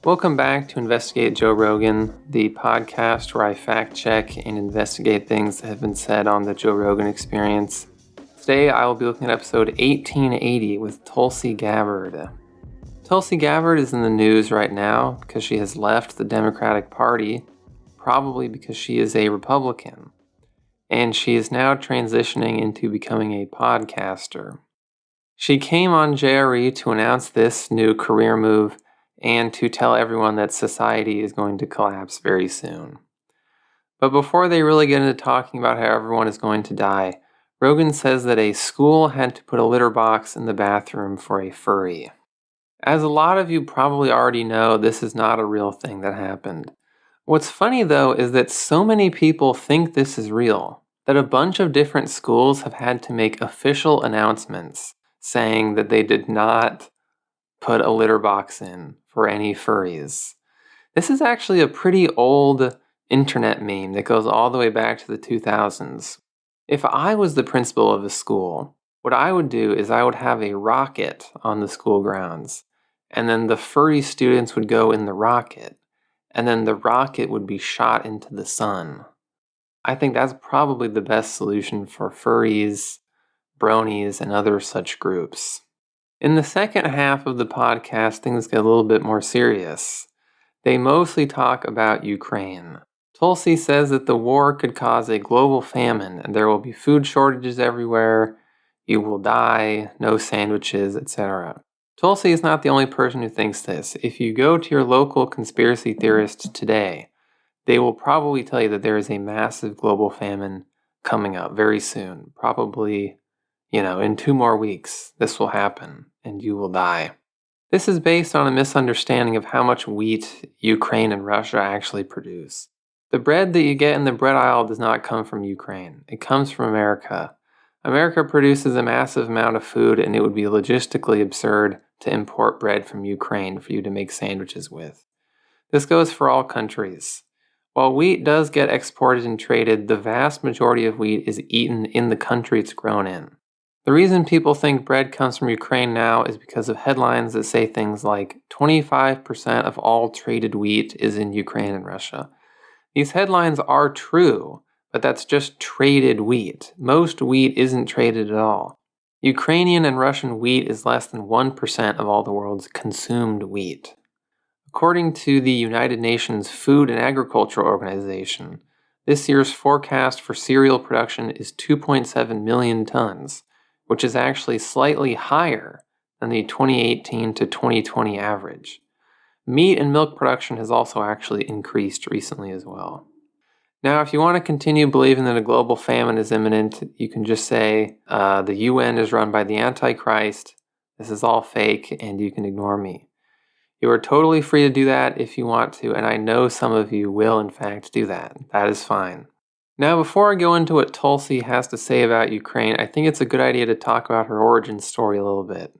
Welcome back to Investigate Joe Rogan, the podcast where I fact check and investigate things that have been said on the Joe Rogan Experience. Today I will be looking at episode 1880 with Tulsi Gabbard. Tulsi Gabbard is in the news right now because she has left the Democratic Party, probably because she is a Republican, and she is now transitioning into becoming a podcaster. She came on JRE to announce this new career move and to tell everyone that society is going to collapse very soon. But before they really get into talking about how everyone is going to die, Rogan says that a school had to put a litter box in the bathroom for a furry. As a lot of you probably already know, this is not a real thing that happened. What's funny though is that so many people think this is real, that a bunch of different schools have had to make official announcements saying that they did not put a litter box in for any furries. This is actually a pretty old internet meme that goes all the way back to the 2000s. If I was the principal of a school, what I would do is I would have a rocket on the school grounds, and then the furry students would go in the rocket, and then the rocket would be shot into the sun. I think that's probably the best solution for furries, bronies, and other such groups. In the second half of the podcast, things get a little bit more serious. They mostly talk about Ukraine. Tulsi says that the war could cause a global famine and there will be food shortages everywhere, you will die, no sandwiches, etc. Tulsi is not the only person who thinks this. If you go to your local conspiracy theorist today, they will probably tell you that there is a massive global famine coming up very soon, probably in 2 more weeks, this will happen, and you will die. This is based on a misunderstanding of how much wheat Ukraine and Russia actually produce. The bread that you get in the bread aisle does not come from Ukraine. It comes from America. America produces a massive amount of food, and it would be logistically absurd to import bread from Ukraine for you to make sandwiches with. This goes for all countries. While wheat does get exported and traded, the vast majority of wheat is eaten in the country it's grown in. The reason people think bread comes from Ukraine now is because of headlines that say things like 25% of all traded wheat is in Ukraine and Russia. These headlines are true, but that's just traded wheat. Most wheat isn't traded at all. Ukrainian and Russian wheat is less than 1% of all the world's consumed wheat. According to the United Nations Food and Agriculture Organization, this year's forecast for cereal production is 2.7 million tons. Which is actually slightly higher than the 2018 to 2020 average. Meat and milk production has also actually increased recently as well. Now, if you want to continue believing that a global famine is imminent, you can just say the UN is run by the Antichrist, this is all fake, and you can ignore me. You are totally free to do that if you want to, and I know some of you will in fact do that. That is fine. Now, before I go into what Tulsi has to say about Ukraine, I think it's a good idea to talk about her origin story a little bit.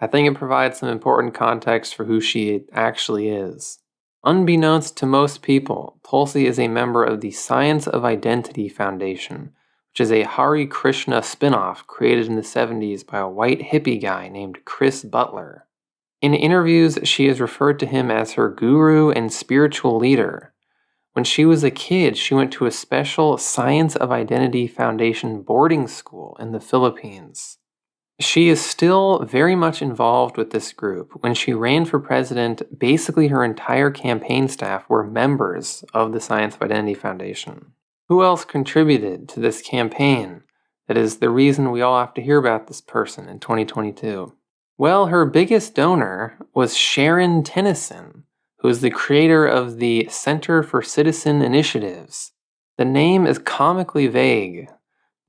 I think it provides some important context for who she actually is. Unbeknownst to most people, Tulsi is a member of the Science of Identity Foundation, which is a Hare Krishna spin-off created in the 70s by a white hippie guy named Chris Butler. In interviews, she has referred to him as her guru and spiritual leader. When she was a kid, she went to a special Science of Identity Foundation boarding school in the Philippines. She is still very much involved with this group. When she ran for president, basically her entire campaign staff were members of the Science of Identity Foundation. Who else contributed to this campaign? That is the reason we all have to hear about this person in 2022. Well, her biggest donor was Sharon Tennyson, who is the creator of the Center for Citizen Initiatives. The name is comically vague,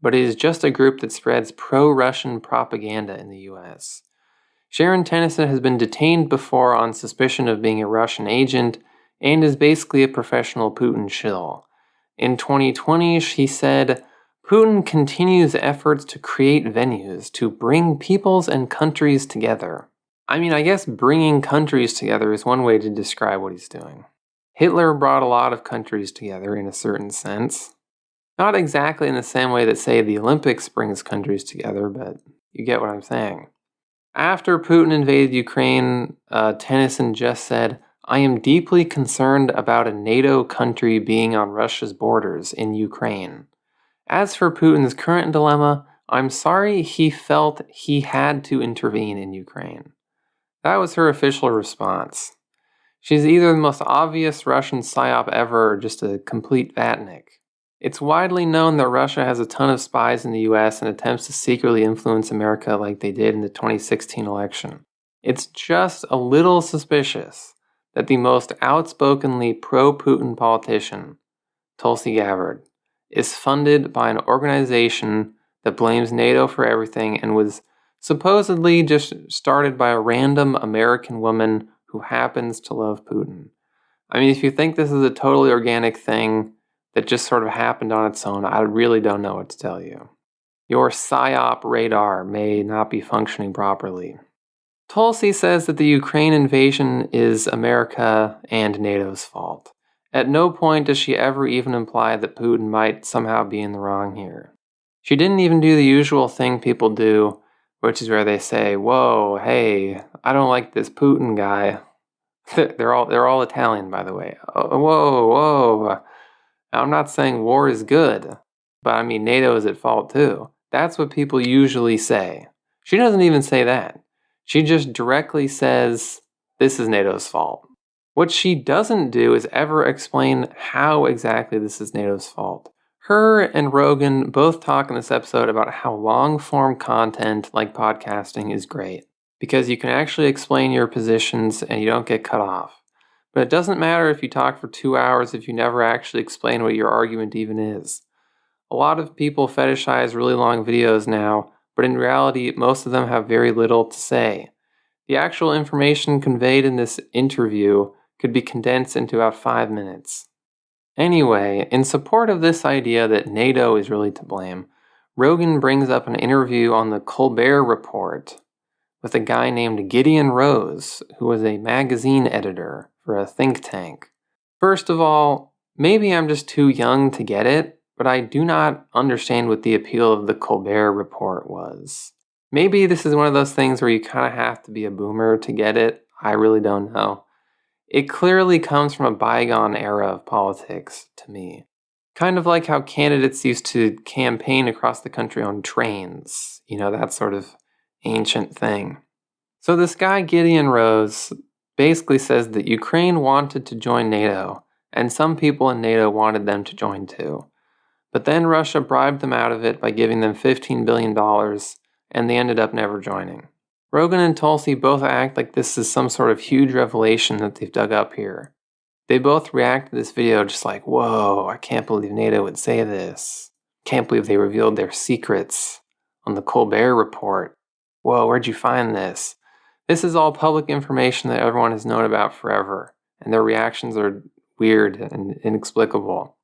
but it is just a group that spreads pro-Russian propaganda in the US. Sharon Tennyson has been detained before on suspicion of being a Russian agent and is basically a professional Putin shill. In 2020, she said, Putin continues efforts to create venues to bring peoples and countries together. I mean, I guess bringing countries together is one way to describe what he's doing. Hitler brought a lot of countries together in a certain sense. Not exactly in the same way that, say, the Olympics brings countries together, but you get what I'm saying. After Putin invaded Ukraine, Tennyson just said, I am deeply concerned about a NATO country being on Russia's borders in Ukraine. As for Putin's current dilemma, I'm sorry he felt he had to intervene in Ukraine. That was her official response. She's either the most obvious Russian psyop ever or just a complete vatnik. It's widely known that Russia has a ton of spies in the US and attempts to secretly influence America like they did in the 2016 election. It's just a little suspicious that the most outspokenly pro-Putin politician, Tulsi Gabbard, is funded by an organization that blames NATO for everything and was supposedly just started by a random American woman who happens to love Putin. I mean, if you think this is a totally organic thing that just sort of happened on its own, I really don't know what to tell you. Your PSYOP radar may not be functioning properly. Tulsi says that the Ukraine invasion is America and NATO's fault. At no point does she ever even imply that Putin might somehow be in the wrong here. She didn't even do the usual thing people do, which is where they say, "Whoa, hey, I don't like this Putin guy." They're all Italian, by the way. Oh, whoa. I'm not saying war is good, but I mean NATO is at fault too. That's what people usually say. She doesn't even say that. She just directly says, this is NATO's fault. What she doesn't do is ever explain how exactly this is NATO's fault. Her and Rogan both talk in this episode about how long-form content like podcasting is great, because you can actually explain your positions and you don't get cut off. But it doesn't matter if you talk for 2 hours if you never actually explain what your argument even is. A lot of people fetishize really long videos now, but in reality, most of them have very little to say. The actual information conveyed in this interview could be condensed into about 5 minutes. Anyway, in support of this idea that NATO is really to blame, Rogan brings up an interview on the Colbert Report with a guy named Gideon Rose, who was a magazine editor for a think tank. First of all, maybe I'm just too young to get it, but I do not understand what the appeal of the Colbert Report was. Maybe this is one of those things where you kind of have to be a boomer to get it. I really don't know. It clearly comes from a bygone era of politics to me. Kind of like how candidates used to campaign across the country on trains. That sort of ancient thing. So this guy Gideon Rose basically says that Ukraine wanted to join NATO, and some people in NATO wanted them to join too. But then Russia bribed them out of it by giving them $15 billion, and they ended up never joining. Rogan and Tulsi both act like this is some sort of huge revelation that they've dug up here. They both react to this video just like, whoa, I can't believe NATO would say this. Can't believe they revealed their secrets on the Colbert Report. Whoa, where'd you find this? This is all public information that everyone has known about forever, and their reactions are weird and inexplicable.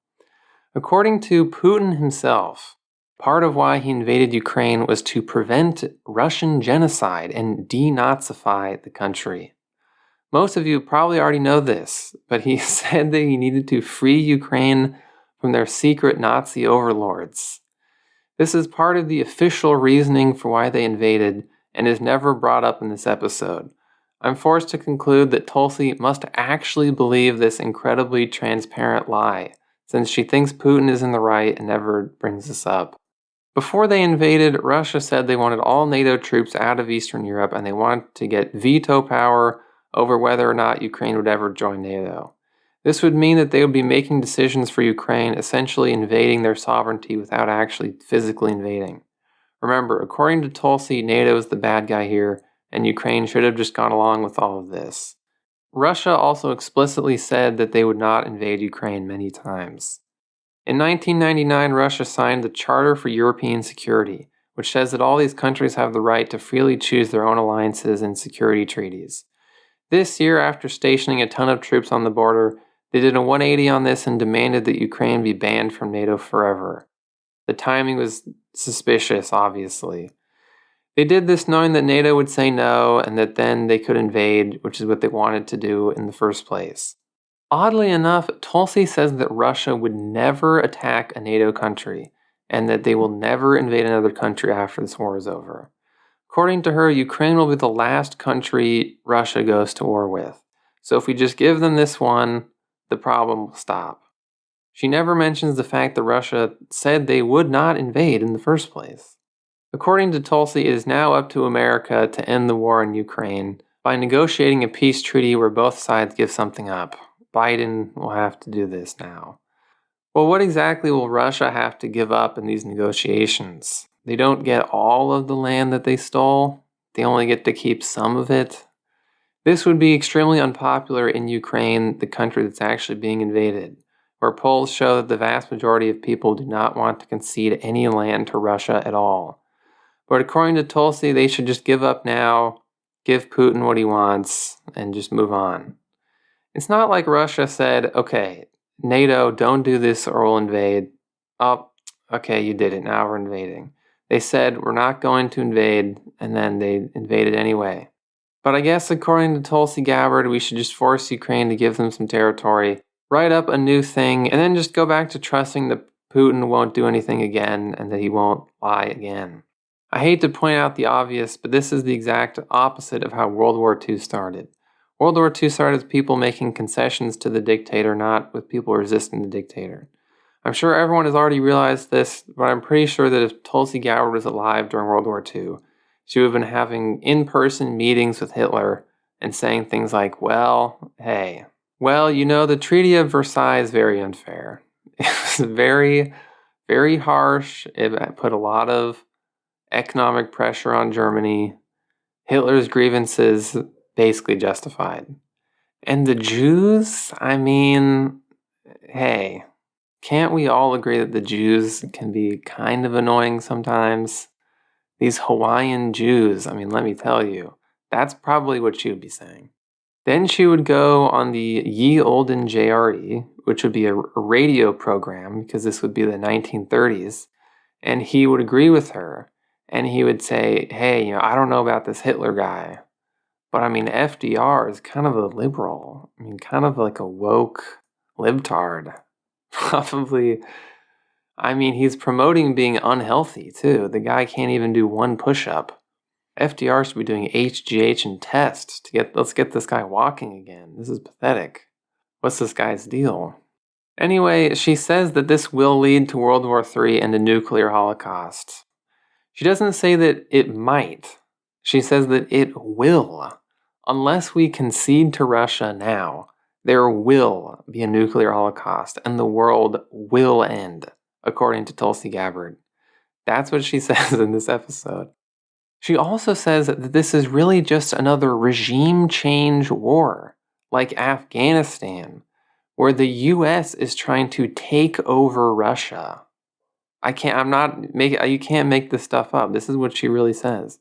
According to Putin himself, part of why he invaded Ukraine was to prevent Russian genocide and denazify the country. Most of you probably already know this, but he said that he needed to free Ukraine from their secret Nazi overlords. This is part of the official reasoning for why they invaded and is never brought up in this episode. I'm forced to conclude that Tulsi must actually believe this incredibly transparent lie, since she thinks Putin is in the right and never brings this up. Before they invaded, Russia said they wanted all NATO troops out of Eastern Europe and they wanted to get veto power over whether or not Ukraine would ever join NATO. This would mean that they would be making decisions for Ukraine, essentially invading their sovereignty without actually physically invading. Remember, according to Tulsi, NATO is the bad guy here, and Ukraine should have just gone along with all of this. Russia also explicitly said that they would not invade Ukraine many times. In 1999, Russia signed the Charter for European Security, which says that all these countries have the right to freely choose their own alliances and security treaties. This year, after stationing a ton of troops on the border, they did a 180 on this and demanded that Ukraine be banned from NATO forever. The timing was suspicious, obviously. They did this knowing that NATO would say no and that then they could invade, which is what they wanted to do in the first place. Oddly enough, Tulsi says that Russia would never attack a NATO country and that they will never invade another country after this war is over. According to her, Ukraine will be the last country Russia goes to war with. So if we just give them this one, the problem will stop. She never mentions the fact that Russia said they would not invade in the first place. According to Tulsi, it is now up to America to end the war in Ukraine by negotiating a peace treaty where both sides give something up. Biden will have to do this now. Well, what exactly will Russia have to give up in these negotiations? They don't get all of the land that they stole. They only get to keep some of it. This would be extremely unpopular in Ukraine, the country that's actually being invaded, where polls show that the vast majority of people do not want to concede any land to Russia at all. But according to Tulsi, they should just give up now, give Putin what he wants, and just move on. It's not like Russia said, okay, NATO, don't do this or we'll invade. Oh, okay, you did it, now we're invading. They said, we're not going to invade, and then they invaded anyway. But I guess according to Tulsi Gabbard, we should just force Ukraine to give them some territory, write up a new thing, and then just go back to trusting that Putin won't do anything again and that he won't lie again. I hate to point out the obvious, but this is the exact opposite of how World War II started. World War II started with people making concessions to the dictator, not with people resisting the dictator. I'm sure everyone has already realized this, but I'm pretty sure that if Tulsi Gabbard was alive during World War II, she would have been having in-person meetings with Hitler and saying things like, well, hey, well, you know, the Treaty of Versailles is very unfair. It was very, very harsh. It put a lot of economic pressure on Germany. Hitler's grievances basically justified. And the Jews, I mean, hey, can't we all agree that the Jews can be kind of annoying sometimes? These Hawaiian Jews, I mean, let me tell you, that's probably what she would be saying. Then she would go on the Ye Olden JRE, which would be a radio program, because this would be the 1930s, and he would agree with her, and he would say, hey, you know, I don't know about this Hitler guy, but I mean, FDR is kind of a liberal. I mean, kind of like a woke libtard. Probably, I mean, he's promoting being unhealthy, too. The guy can't even do one push-up. FDR should be doing HGH and tests let's get this guy walking again. This is pathetic. What's this guy's deal? Anyway, she says that this will lead to World War III and a nuclear holocaust. She doesn't say that it might. She says that it will. Unless we concede to Russia now, there will be a nuclear holocaust and the world will end, according to Tulsi Gabbard. That's what she says in this episode. She also says that this is really just another regime change war, like Afghanistan, where the US is trying to take over Russia. You can't make this stuff up. This is what she really says.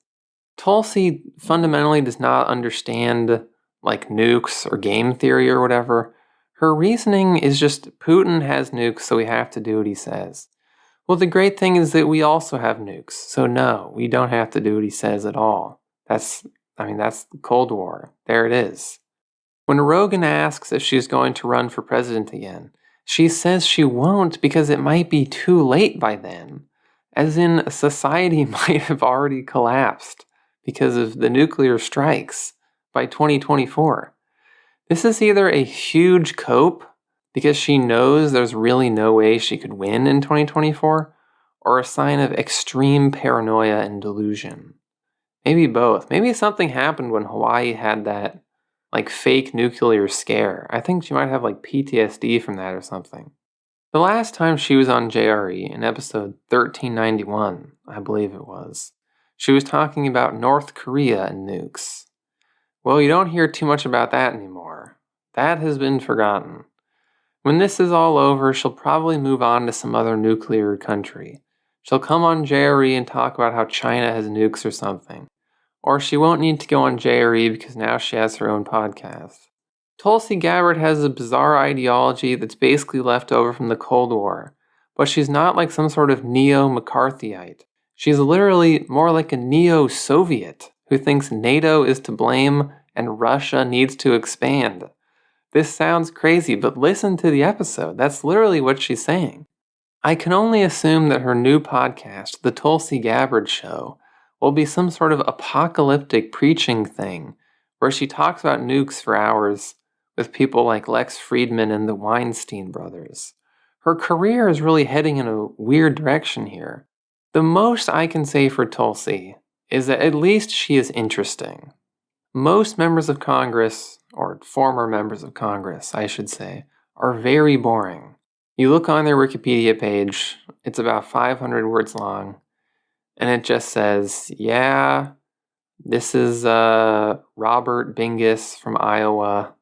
Tulsi fundamentally does not understand like nukes or game theory or whatever. Her reasoning is just Putin has nukes, so we have to do what he says. Well, the great thing is that we also have nukes, so no, we don't have to do what he says at all. That's the Cold War. There it is. When Rogan asks if she's going to run for president again, she says she won't because it might be too late by then. As in, society might have already collapsed because of the nuclear strikes by 2024. This is either a huge cope because she knows there's really no way she could win in 2024, or a sign of extreme paranoia and delusion. Maybe both. Maybe something happened when Hawaii had that like fake nuclear scare. I think she might have like PTSD from that or something. The last time she was on JRE, in episode 1391, I believe it was, she was talking about North Korea and nukes. Well, you don't hear too much about that anymore. That has been forgotten. When this is all over, she'll probably move on to some other nuclear country. She'll come on JRE and talk about how China has nukes or something. Or she won't need to go on JRE because now she has her own podcast. Tulsi Gabbard has a bizarre ideology that's basically left over from the Cold War, but she's not like some sort of neo-McCarthyite. She's literally more like a neo-Soviet who thinks NATO is to blame and Russia needs to expand. This sounds crazy, but listen to the episode. That's literally what she's saying. I can only assume that her new podcast, The Tulsi Gabbard Show, will be some sort of apocalyptic preaching thing where she talks about nukes for hours with people like Lex Friedman and the Weinstein brothers. Her career is really heading in a weird direction here. The most I can say for Tulsi is that at least she is interesting. Most members of Congress, or former members of Congress, I should say, are very boring. You look on their Wikipedia page, it's about 500 words long, and it just says, yeah, this is Robert Bingus from Iowa.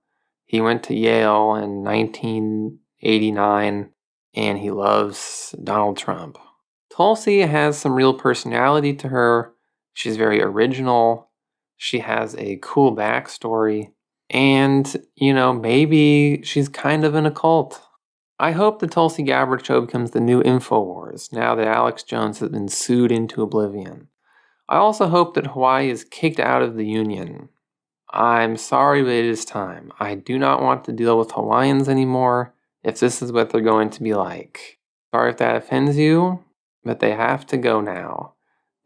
He went to Yale in 1989, and he loves Donald Trump. Tulsi has some real personality to her. She's very original. She has a cool backstory. And, maybe she's kind of in a cult. I hope the Tulsi Gabbard show becomes the new InfoWars now that Alex Jones has been sued into oblivion. I also hope that Hawaii is kicked out of the Union. I'm sorry, but it is time. I do not want to deal with Hawaiians anymore if this is what they're going to be like. Sorry if that offends you, but they have to go now.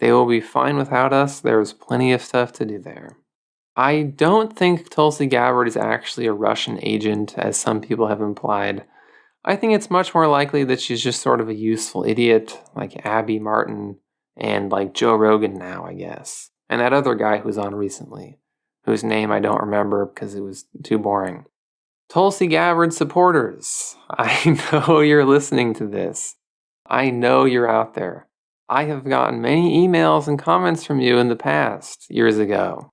They will be fine without us. There's plenty of stuff to do there. I don't think Tulsi Gabbard is actually a Russian agent, as some people have implied. I think it's much more likely that she's just sort of a useful idiot, like Abby Martin, and like Joe Rogan now, I guess. And that other guy who's on recently, whose name I don't remember because it was too boring. Tulsi Gabbard supporters, I know you're listening to this. I know you're out there. I have gotten many emails and comments from you in the past, years ago.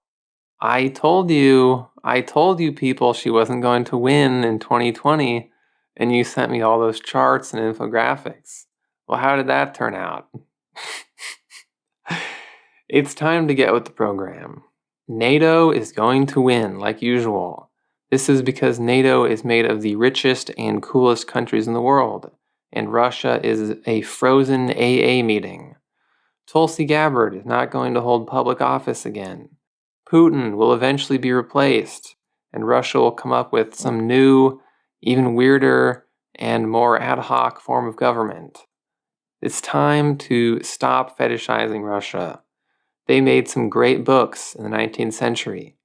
I told you people she wasn't going to win in 2020, and you sent me all those charts and infographics. Well, how did that turn out? It's time to get with the program. NATO is going to win, like usual. This is because NATO is made of the richest and coolest countries in the world, and Russia is a frozen AA meeting. Tulsi Gabbard is not going to hold public office again. Putin will eventually be replaced, and Russia will come up with some new, even weirder, and more ad hoc form of government. It's time to stop fetishizing Russia. They made some great books in the 19th century.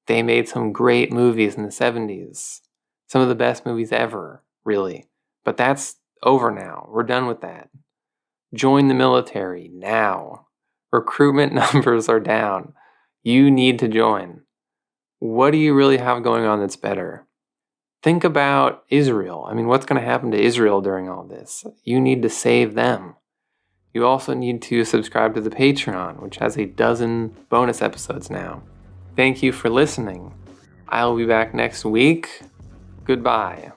They made some great movies in the 70s. Some of the best movies ever, really. But that's over now. We're done with that. Join the military now. Recruitment numbers are down. You need to join. What do you really have going on that's better? Think about Israel. What's going to happen to Israel during all this? You need to save them. You also need to subscribe to the Patreon, which has a dozen bonus episodes now. Thank you for listening. I'll be back next week. Goodbye.